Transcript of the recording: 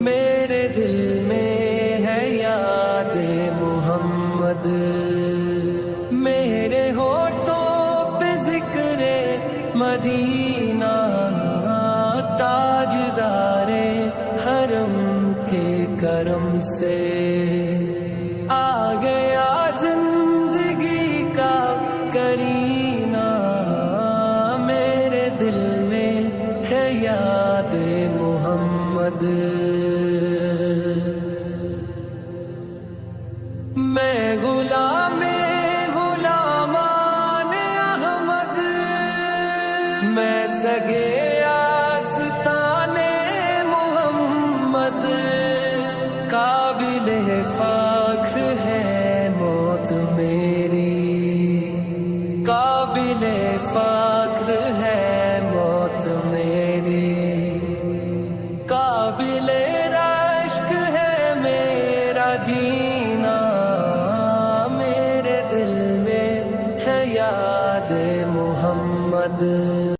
میرے دل میں ہے یاد محمد، میرے ہونٹوں پہ ذکر مدینہ، تاجدار حرم کے کرم سے آ گیا زندگی کا کرینہ، میرے دل میں ہے یاد محمد۔ میں غلام غلامان احمد، میں سگے آستان محمد، قابل فخر ہے موت میری، قابل فخر ہے موت میری، قابل رشک ہے میرا جینا، میرے دل میں ہے یاد محمد۔